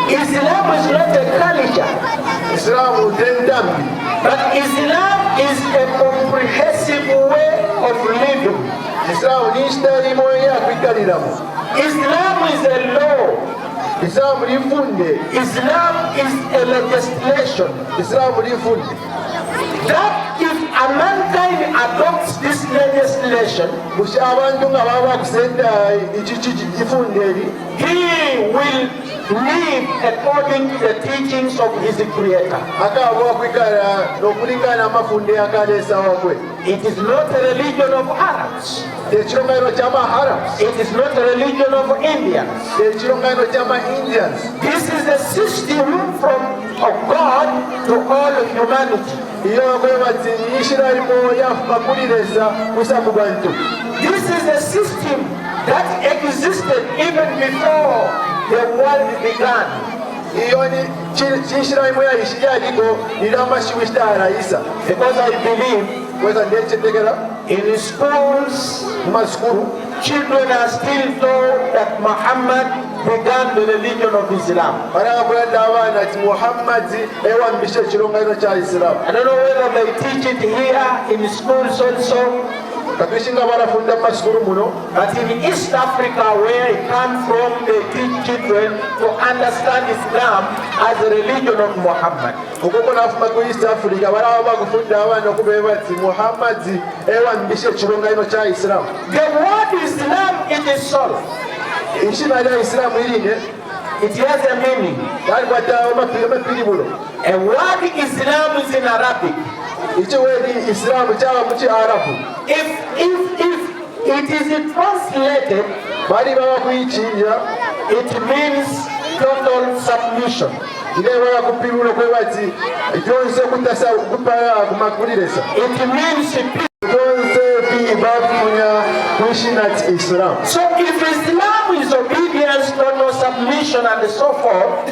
Islam is not a culture. Islam tendambi. But Islam is a comprehensive way of living. Islam nistari moya kwikaliramu. Islam is a law. Islam lifunde. Islam is a legislation. Islam lifunde. That if a mankind adopts this legislation, he will live according to the teachings of his creator. It is not a religion of Arabs. It is not a religion of Indians. This is a system from God to all of humanity. This is a system that existed even before the world began. Because I believe in schools, children are still told that Muhammad began the religion of Islam. I don't know whether they teach it here in schools also. But in East Africa, where I come from, they teach children to understand Islam as a religion of Muhammad. The word Islam in itself, it has a meaning. A word Islam is in Arabic. If it is translated, it means total submission. It means so if Islam is obedience, total submission, and so forth,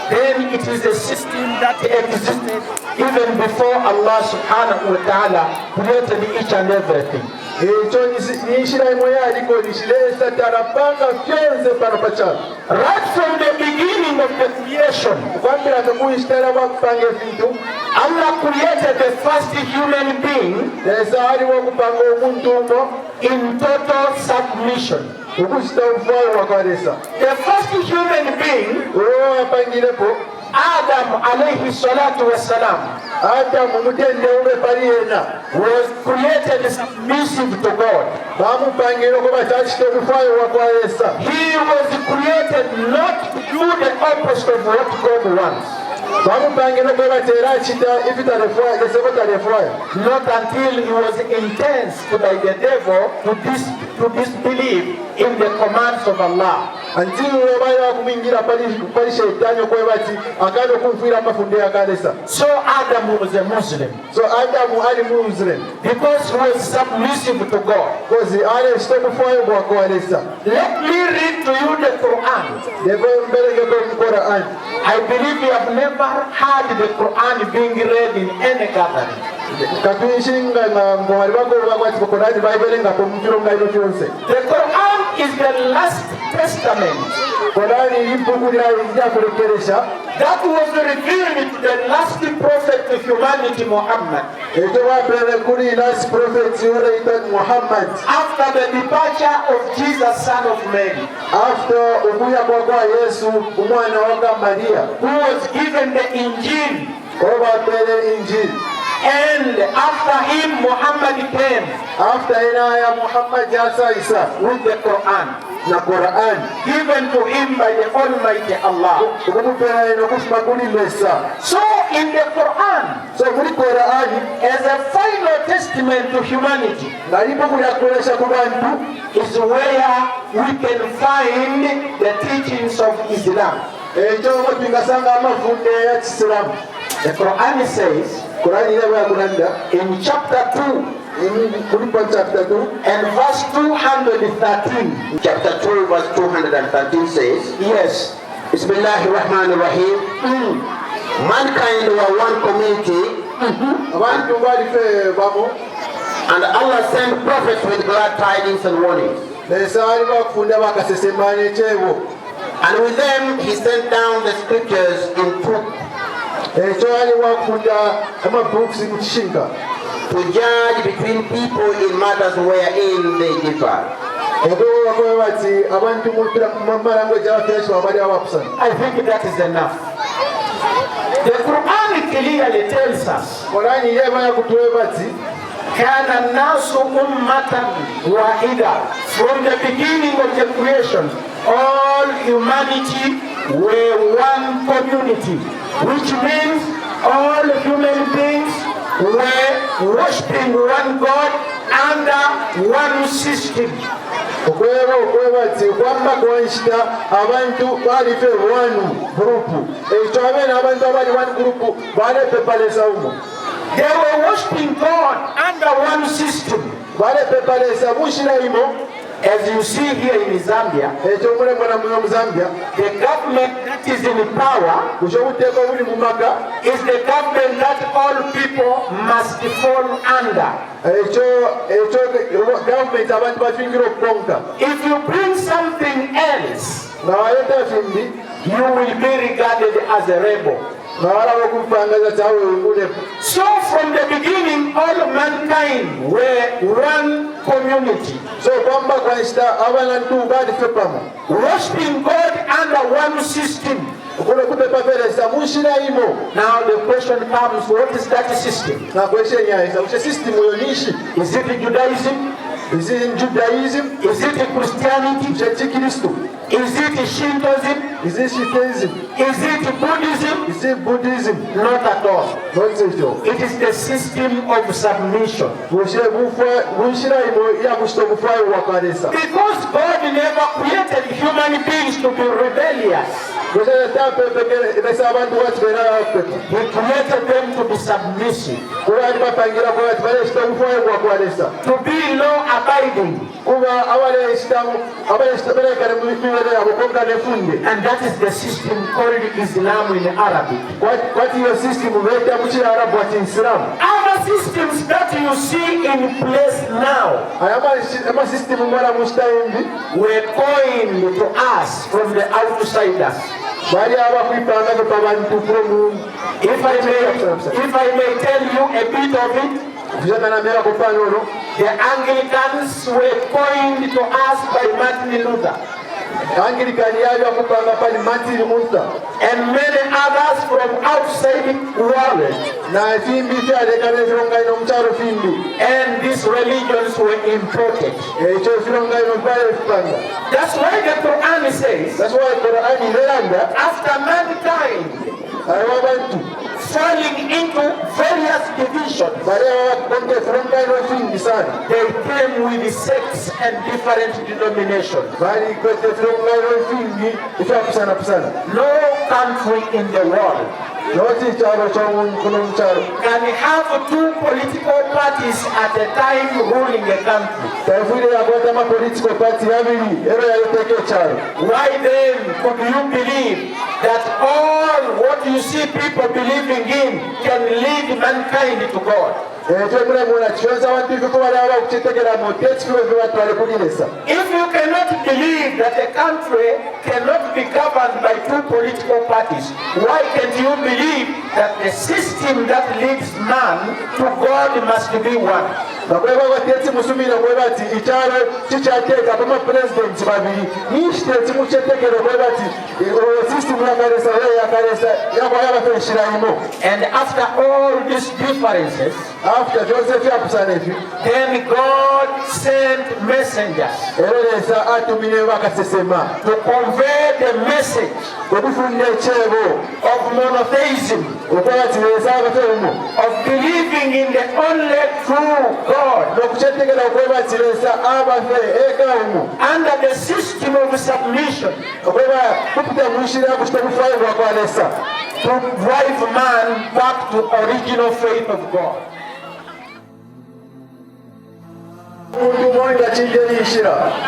then it is a system that existed even before Allah subhanahu wa ta'ala created each and everything. Right from the beginning of the creation, Allah created the first human being in total submission. The first human being, Adam alayhi salatu wasalam, was created submissive to God. He was created not to do the opposite of what God wants. Not until he was intense by the devil to disbelieve in the commands of Allah. So Adam was a Muslim. Because he was submissive to God. Let me read to you the Quran. I believe you have never heard the Quran being read in any gathering. The Quran is the last testament that was revealed to the last prophet of humanity, Muhammad. After the departure of Jesus, son of Mary, who was given the Injil. And after him, Muhammad came with the Quran, given to him by the Almighty Allah. So in the Quran, as a final testament to humanity, is where we can find the teachings of Islam. The Quran says in chapter 2 and verse 213. Chapter 2 verse 213 says, yes, Bismillahirrahmanirrahim. Mankind were one community, and Allah sent prophets with glad tidings and warnings. And with them he sent down the scriptures in truth to judge between people in matters wherein they differ. I think that is enough. The Quran clearly tells us كان الناس أمة واحدة. From the beginning of the creation, all humanity were one community, which means all human beings were worshipping one God under one system. They were worshipping God under one system. As you see here in Zambia, the government that is in power is the government that all people must fall under. If you bring something else, you will be regarded as a rebel. So from the beginning, all mankind were one community, worshiping God under one system. Now the question comes, what is that system? Is it Judaism? Is it Judaism? Is it Christianity? Is it Shintoism? Is it Buddhism? Is it Buddhism? Not at all. It is the system of submission. Because God never created human beings to be rebellious. He created them to be submissive, to be law-abiding. And that is the system called Islam in Arabic. Other systems that you see in place now were coined to us from the outsiders. If I may tell you a bit of it, the Anglicans were coined to us by Martin Luther. And many others from outside the world. And these religions were imported. That's why the Quran says, after mankind falling into various divisions, they came with sects and different denominations. No country in the world can have two political parties at a time ruling a country. Why then could you believe that all what you see people believing in can lead mankind to God? If you cannot believe that a country cannot be governed by two political parties, why can't you believe that the system that leads man to God must be one? And after all these differences, then God sent messengers to convey the message of monotheism, of believing in the only true God, under the system of submission, to drive man back to original faith of God.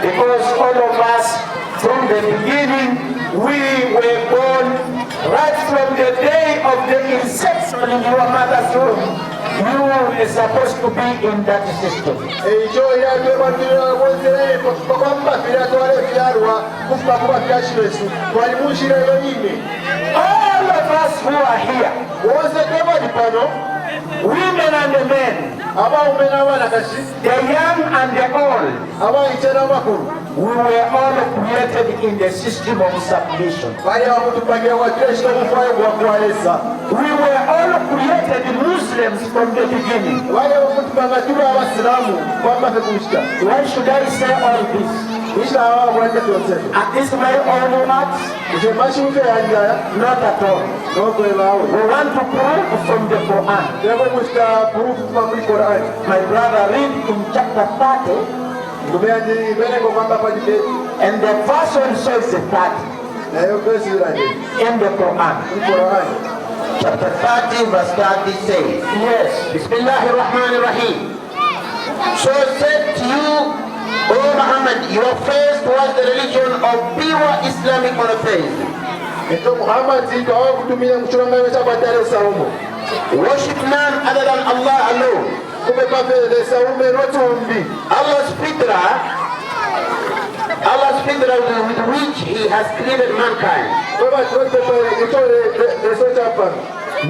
Because all of us, from the beginning, we were born right from the day of the inception in your mother's womb. You are supposed to be in that system. ekyo yagebwatirabozere pakwamubafira twala ebyalwa kufuka kubafira kiresu twali munshirayo yine All of us who are here, wonse tebali pano women and the men, abawume n'abaana kasi the young and the old, abayite n'amakulu we were all created in the system of submission. bali abakutupangira wakiresu n'omufaayo gwakwalesa We were all created Muslims from the beginning. bali abakutupanga tuli abasiraamu kwambafe kunkita Why should I say all this? nkitaawakulaketonsete At this my own words? ekyo mashimufe yanjaya Not at all. n'okwebaawe We want to prove from the Quran. teba mukita purufu kuva muri korani My brother, read in chapter 30, tumeanjiiberengo kwamba padibeti and the first one says 30 nayo kwesirane in the Quran. muri korani Chapter 30, verse 30 says, Yes. Bismillahirrahmanirrahim. So said to you, O Muhammad, your faith was the religion of pure Islamic monotheism. ekyo muhammadi twawakutumira mu kirongayo ky'abatalesawumo Worship none other than Allah alone. kube pafelesawume n'otumbi Allah's fitra with which He has created mankind. itole leso kyapano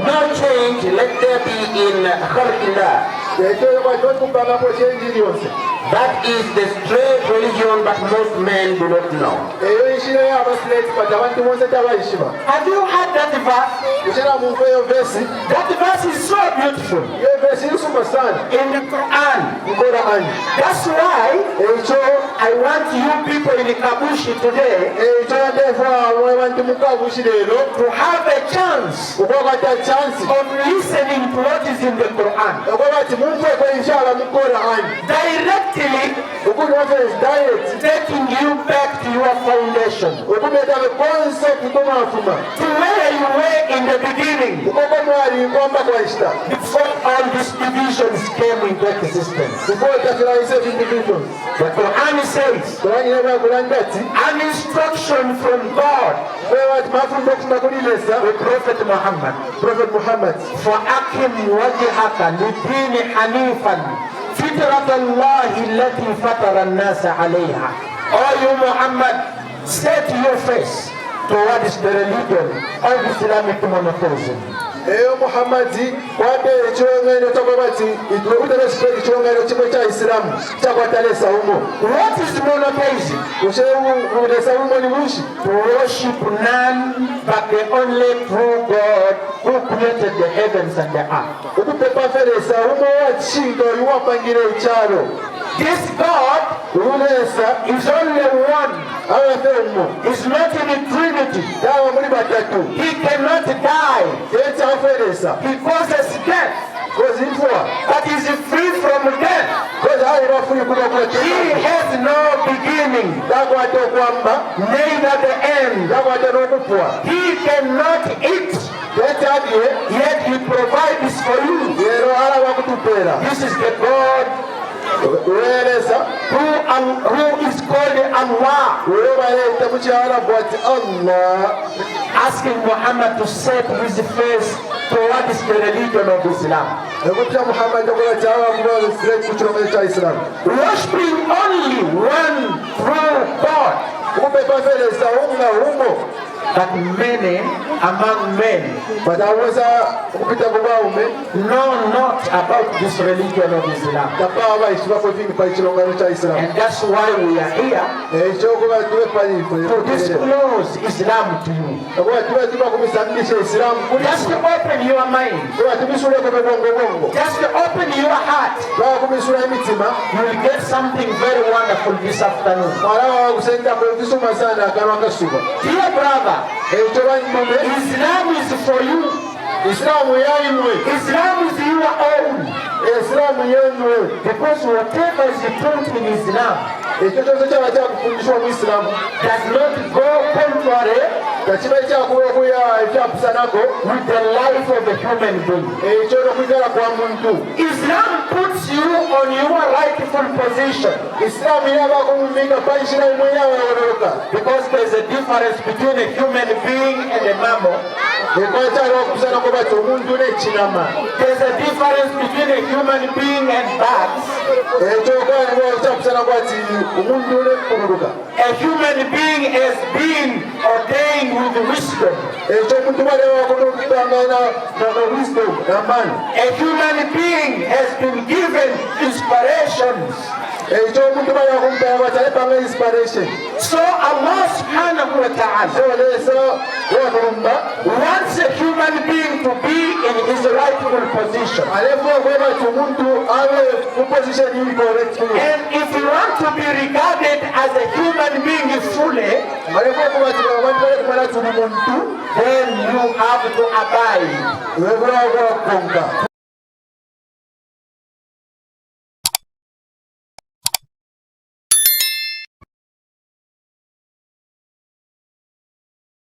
No change let there be in Khalqillah. ekyo twakupangako kyenjiri yonse That is the straight religion, but most men do not know. eyo nshira y'abasireti kati abantu bonse tabayishima Have you heard that verse? kushira muntu eyo vesi That verse is so beautiful iyo vesi isuma sana in the Quran. nkora ani That's why ekyo I want you people in Kabushi today ekyo yateefu abantu mukabushi leero to have a chance okwakata chansi of listening to what is in the Quran. okwaba ti munfeko inshallah mukora ani Directly okuli wafesi direct taking you back to your foundation. okumeta the concept komafuma To where you were in the beginning ukoko mwali kwamba kwashita before all these divisions came into existence. before takiraise individuals The Quran says tolanyira bakulanga ati an instruction from God, wewati mafumbo okufuna kulilesa the Prophet Muhammad. prophet muhammad فأقم وجهك للدين حنيفا فطرة الله التي فطر الناس عليها. Oh you Muhammad, set your face towards the religion of Islamic monotheism. eyo muhammadi kwate ekiwongero kyakobati itulebuteresipeki ekiwongero kimwe kya isilamu kyakwataleesawumo What is monotheism? kushewulesawumo ni bushi To worship none but the only true God who created the heavens and the earth. okupepaferesawumo wakinga oli wapangire ekyalo This God ululeesa is only one. abafeumo Is not in the Trinity. daba muli batatu He cannot die. ekyaferesa He causes death, kozi ntwa but is free from death. kozi ayi bafuye kuba He has no beginning, dakwata okwamba neither the end. dakwata n'okupwa He cannot eat, yetabye yet he provides for you. leero alaba kutupeera This is the God weereza who is called Allah, weero baleeta mu kyarabu ati allah asking Muhammad to set his face towards the religion of Islam. ekutya muhammad okola kyawakuba straight ku kiromero kya isilamu Worshipping only one true God. kupepaferesa umna humo But many among men batawoza okupita ku bawume know not about this religion of Islam. tapaa bayisibako vingi pa ekirongano kya isilamu And that's why we are here ekyokuba tube paliife to disclose Islam to you. okuba tube tuba kumisanyisa isilamu Just to open your mind. kuba tubisuleko bebongobongo Just to open your heart. baba kumisula emitima You will get something very wonderful this afternoon. alaba wakusendako ekisuma sana akanwa kasuba Dear brother, ekyo banyume Islam is for you. isilamu yaimwe Islam is your own. isilamu yenwe Because whatever is taught in Islam ekyo kyose kyaba kyakufundishwa mu isilamu does not go contrary with the life of a human being. Islam puts you on your rightful position. Because there's a difference between a human being and a mammal. There's a difference between a human being and bats. A human being has been ordained with wisdom. A human being has been given inspirations. So Allah subhanahu wa ta'ala wants a human being to be in his rightful position. And if you want to be regarded as a human being fully, then you have to abide.